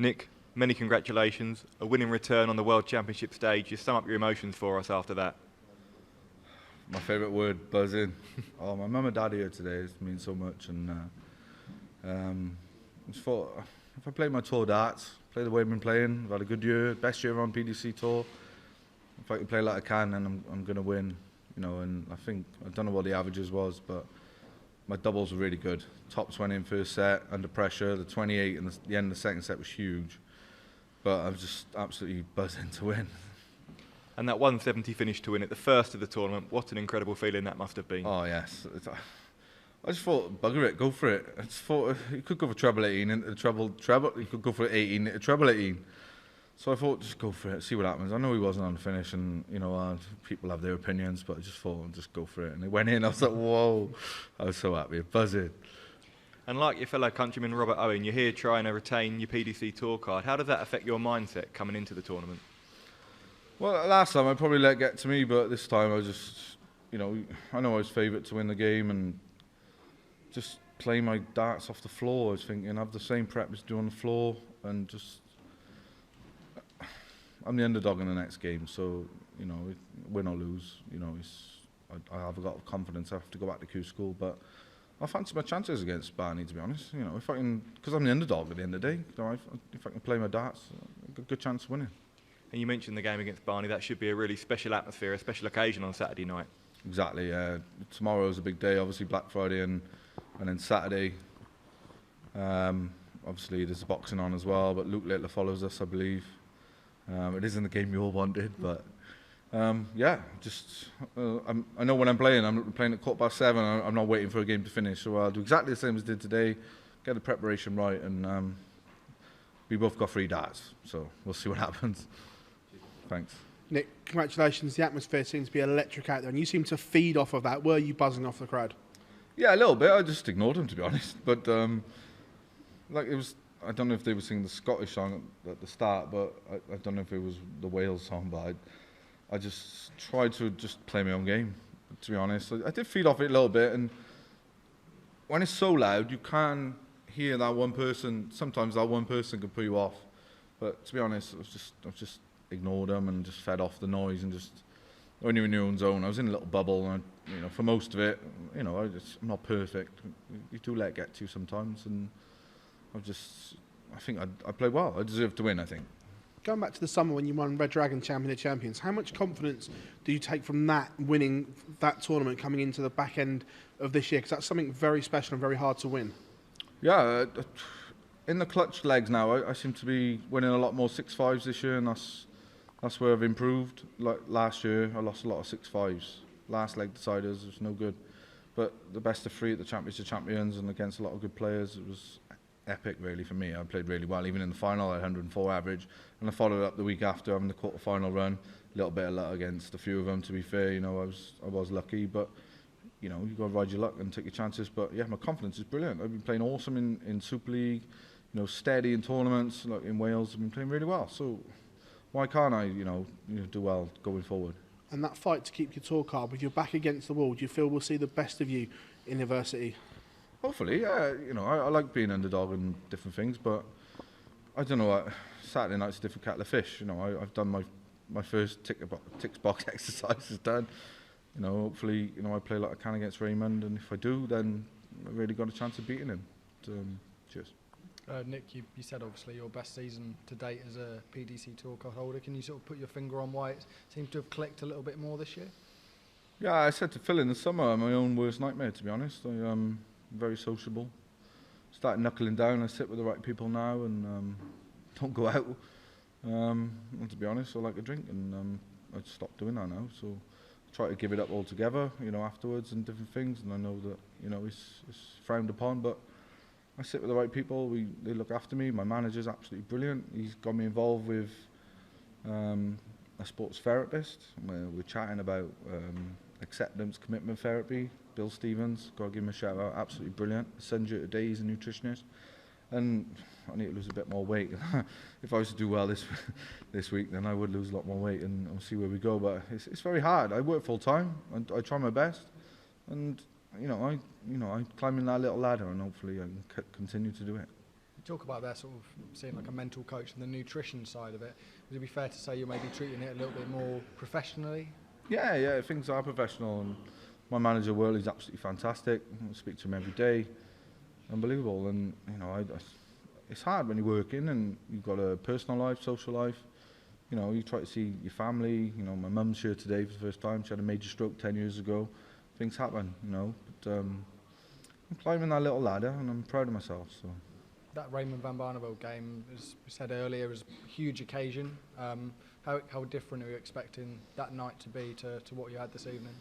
Nick, many congratulations. A winning return on the World Championship stage. Just sum up your emotions for us after that. My favourite word, buzzing. Oh, my mum and dad are here today. It means so much. And I just thought, if I play my tour darts, play the way I've been playing, I've had a good year, best year on PDC tour. If I can play like I can, then I'm going to win. You know, and I think, I don't know what the averages was, but my doubles were really good. Top 20 in first set, under pressure. The 28 in the end of the second set was huge. But I was just absolutely buzzing to win. And that 170 finish to win at the first of the tournament, what an incredible feeling that must have been. Oh, yes. I just thought, bugger it, go for it. I just thought, you could go for treble 18 into the treble, you could go for 18 into treble 18. So I thought, just go for it, see what happens. I know he wasn't on the finish, and you know, people have their opinions, but I just thought, just go for it. And it went in, I was like, whoa. I was so happy, buzzing. And like your fellow countryman Robert Owen, you're here trying to retain your PDC tour card. How does that affect your mindset coming into the tournament? Well, last time I probably let it get to me, but this time I just, you know, I know I was favourite to win the game and just play my darts off the floor. I was thinking, have the same prep as do on the floor, and just, I'm the underdog in the next game, so, you know, win or lose, you know, I have got confidence. I have to go back to Q school, but I fancy my chances against Barney, to be honest. You know, if I can, because I'm the underdog at the end of the day, you know, if I can play my darts, I've got a good chance of winning. And you mentioned the game against Barney. That should be a really special atmosphere, a special occasion on Saturday night. Exactly. Tomorrow's a big day, obviously Black Friday, and then Saturday. Obviously there's boxing on as well, but Luke Littler follows us, I believe. It isn't the game you all wanted, but yeah, just I know when I'm playing at 7:15. I'm not waiting for a game to finish, so I'll do exactly the same as I did today, get the preparation right, and we both got 3 darts, so we'll see what happens. Thanks. Nick, congratulations. The atmosphere seems to be electric out there, and you seem to feed off of that. Were you buzzing off the crowd? Yeah, a little bit. I just ignored him, to be honest. But like it was, I don't know if they were singing the Scottish song at the start, but I don't know if it was the Wales song. But I just tried to just play my own game, to be honest. I did feed off it a little bit, and when it's so loud, you can hear that one person. Sometimes that one person can put you off. But to be honest, I've just ignored them and just fed off the noise and just when you're in your own zone. I was in a little bubble, and you know, for most of it, you know, I'm not perfect. You do let it get to you sometimes, and I think I played well. I deserved to win, I think. Going back to the summer when you won Red Dragon Champion of Champions, how much confidence do you take from that, winning that tournament coming into the back end of this year? Because that's something very special and very hard to win. Yeah, in the clutch legs now, I seem to be winning a lot more 6-5s this year, and that's where I've improved. Like last year, I lost a lot of 6-5s. Last leg deciders was no good. But the best of 3 at the Championship Champions and against a lot of good players, it was epic really for me. I played really well. Even in the final, I had 104 average. And I followed up the week after having the quarter-final run. A little bit of luck against a few of them, to be fair. You know, I was lucky, but you know, you've got to ride your luck and take your chances. But yeah, my confidence is brilliant. I've been playing awesome in Super League, you know, steady in tournaments, like in Wales. I've been playing really well. So why can't I, you know, do well going forward? And that fight to keep your tour card, with your back against the wall, do you feel we'll see the best of you in adversity? Hopefully, yeah. You know, I like being underdog and different things, but I don't know. Saturday night's a different kettle of fish. You know, I've done my first tick box exercise is done. You know, hopefully, you know, I play like I can against Raymond, and if I do, then I've really got a chance of beating him. Cheers. Nick, you said obviously your best season to date as a PDC tour card holder. Can you sort of put your finger on why it seems to have clicked a little bit more this year? Yeah, I said to Phil in the summer, I'm my own worst nightmare, to be honest. I'm very sociable. Started knuckling down. I sit with the right people now and don't go out. And to be honest, I like a drink, and I've stopped doing that now. So I try to give it up altogether, you know, afterwards and different things. And I know that, you know, it's frowned upon, but I sit with the right people. They look after me. My manager's absolutely brilliant. He's got me involved with a sports therapist. We're chatting about acceptance, commitment therapy. Bill Stevens, got to give him a shout out. Absolutely brilliant. Sends you today. He's a nutritionist, and I need to lose a bit more weight. If I was to do well this week, then I would lose a lot more weight, and we'll see where we go. But it's very hard. I work full time, and I try my best, and I'm climbing that little ladder, and hopefully I can continue to do it. talk about their sort of seeing like a mental coach and the nutrition side of it. Would it be fair to say you're maybe treating it a little bit more professionally? Yeah, things are professional, and my manager, Will, is absolutely fantastic. I speak to him every day. Unbelievable. And it's hard when you're working and you've got a personal life, social life. You try to see your family. My mum's here today for the first time. She had a major stroke 10 years ago. Things happen, but I'm climbing that little ladder, and I'm proud of myself. So that Raymond van Barneveld game, as we said earlier, was a huge occasion. How different are you expecting that night to be to what you had this evening?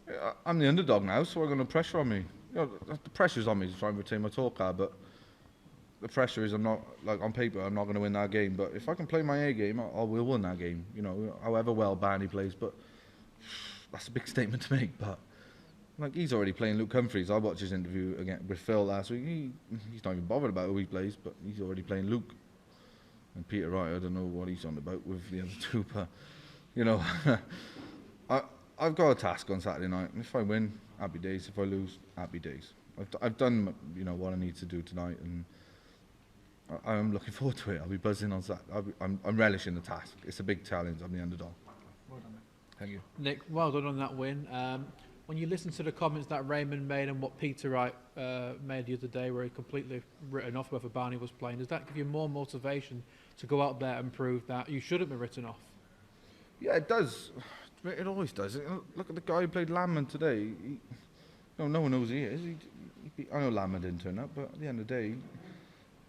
Yeah, I'm the underdog now, so I'm going to pressure on me. The pressure's on me to try and retain my tour card, but the pressure is I'm not, like on paper, I'm not going to win that game. But if I can play my A game, I will win that game. However well Barney plays, but that's a big statement to make. But he's already playing Luke Humphries. I watched his interview again with Phil last week. He's not even bothered about who he plays, but he's already playing Luke. And Peter Wright, I don't know what he's on about with the other two, but I've got a task on Saturday night, and if I win, happy days. If I lose, happy days. I've done what I need to do tonight, and I'm looking forward to it. I'll be buzzing on Saturday. I'm relishing the task. It's a big challenge. I'm the underdog. Well done, mate. Thank you. Nick, well done on that win. When you listen to the comments that Raymond made and what Peter Wright made the other day, where he completely written off whether Barney was playing, does that give you more motivation to go out there and prove that you shouldn't be written off? Yeah, it does. It always does. Look at the guy who played Raymond today. No one knows who he is. I know Raymond didn't turn up, but at the end of the day,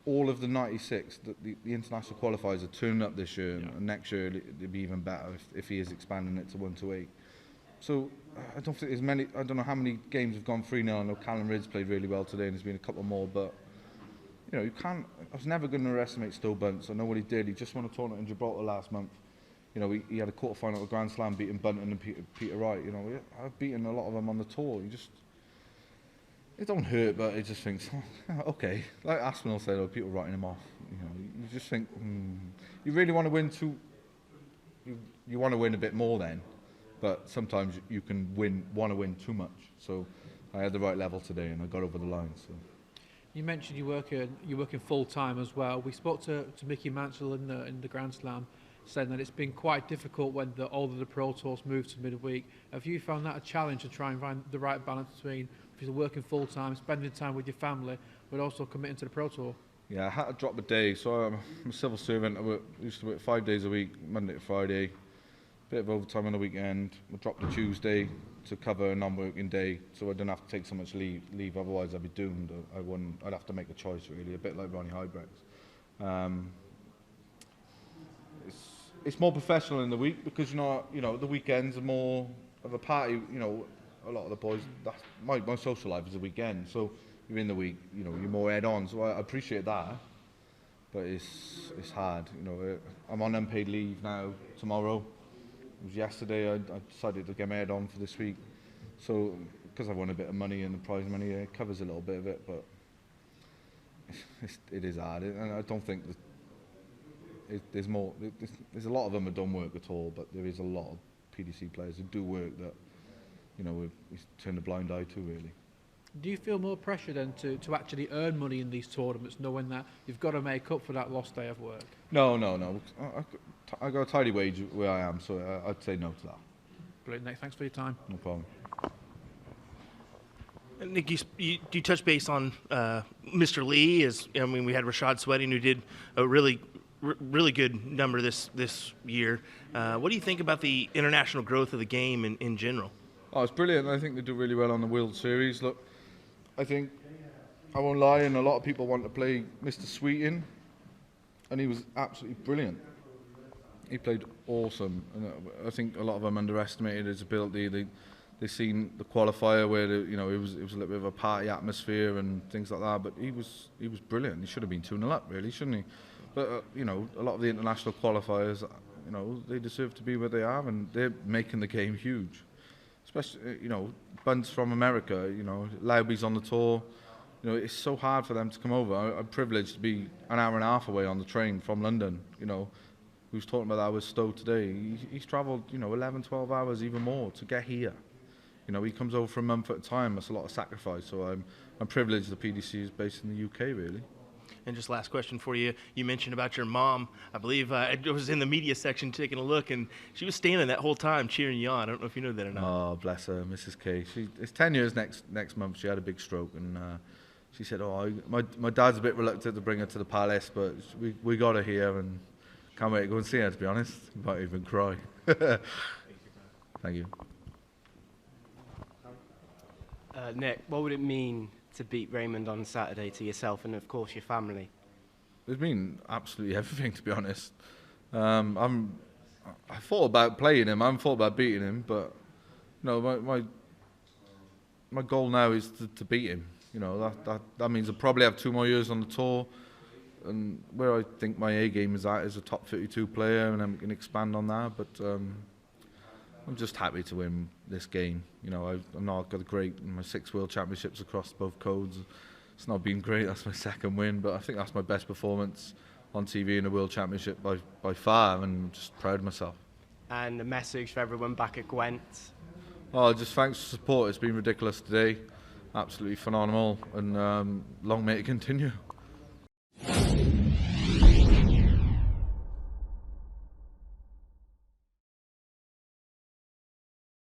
all of the 96, the international qualifiers are turning up this year, and next year it'll be even better if he is expanding it to 1-8. So I don't think there's many. I don't know how many games have gone 3-0. I know Callum Ridge played really well today, and there's been a couple more. But you can't. I was never going to underestimate Stowe Bunce. I know what he did. He just won a tournament in Gibraltar last month. He had a quarter-final at Grand Slam, beating Bunton and Peter Wright. I've beaten a lot of them on the tour. It don't hurt, but it just thinks, okay. Like Aspinall said, people writing him off. You just think, you really want to win you want to win a bit more then, but sometimes you can want to win too much. So I had the right level today, and I got over the line. So. You mentioned you're working full time as well. We spoke to Mickey Mansell in the Grand Slam, saying that it's been quite difficult when all of the Pro Tours moved to midweek. Have you found that a challenge to try and find the right balance between working full time, spending time with your family, but also committing to the Pro Tour? Yeah, I had to drop a day. So I'm a civil servant. I used to work 5 days a week, Monday to Friday. Bit of overtime on the weekend. I dropped a Tuesday to cover a non-working day, so I didn't have to take so much leave. Otherwise, I'd be doomed. I'd have to make a choice, really, a bit like Ronnie Hybrex. It's more professional in the week because the weekends are more of a party. A lot of the boys. That's my social life is the weekend. So you're in the week. You're more head on. So I appreciate that, but it's hard. I'm on unpaid leave now. Tomorrow. It was yesterday. I decided to get my head on for this week. So because I won a bit of money and the prize money, it covers a little bit of it, but it is hard. And I don't think that there's more. There's a lot of them that don't work at all, but there is a lot of PDC players who do work that we turn a blind eye to, really. Do you feel more pressure then to actually earn money in these tournaments, knowing that you've got to make up for that lost day of work? No. I got a tidy wage where I am, so I'd say no to that. Brilliant, Nick. Thanks for your time. No problem. Nick, you touched base on Mr. Lee. We had Rashad Sweating, who did a really good number this year. What do you think about the international growth of the game in general? Oh, it's brilliant. I think they do really well on the World Series. Look, I think, I won't lie, and a lot of people want to play Mr. Sweeting, and he was absolutely brilliant. He played awesome, and I think a lot of them underestimated his ability. They seen the qualifier where it was a little bit of a party atmosphere and things like that, but he was brilliant. He should have been 2-0 up, really, shouldn't he? But a lot of the international qualifiers, they deserve to be where they are, and they're making the game huge. Especially, bunts from America, Lauby's on the tour. It's so hard for them to come over. I'm privileged to be an hour and a half away on the train from London. Who's talking about that with Stowe today? He's travelled, 11, 12 hours, even more, to get here. He comes over for a month at a time. That's a lot of sacrifice. So I'm privileged the PDC is based in the UK, really. And just last question for you. You mentioned about your mom. I believe I was in the media section taking a look, and she was standing that whole time cheering you on. I don't know if you know that or not. Oh, bless her, Mrs. K. It's 10 years next month. She had a big stroke, and she said, my dad's a bit reluctant to bring her to the Palace, but we got her here, and can't wait to go and see her, to be honest. Might even cry. Thank you. Nick, what would it mean to beat Raymond on Saturday to yourself and, of course, your family? It's been absolutely everything, to be honest. I thought about playing him. I haven't thought about beating him, but my goal now is to beat him. That means I'll probably have 2 more years on the tour, and where I think my A game is at is a top 32 player, and I'm going to expand on that. But I'm just happy to win this game. I've not got my 6 World Championships across both codes. It's not been great. That's my 2nd win, but I think that's my best performance on TV in a World Championship by far, and I'm just proud of myself. And a message for everyone back at Gwent? Oh, just thanks for support. It's been ridiculous today. Absolutely phenomenal, and long may it continue.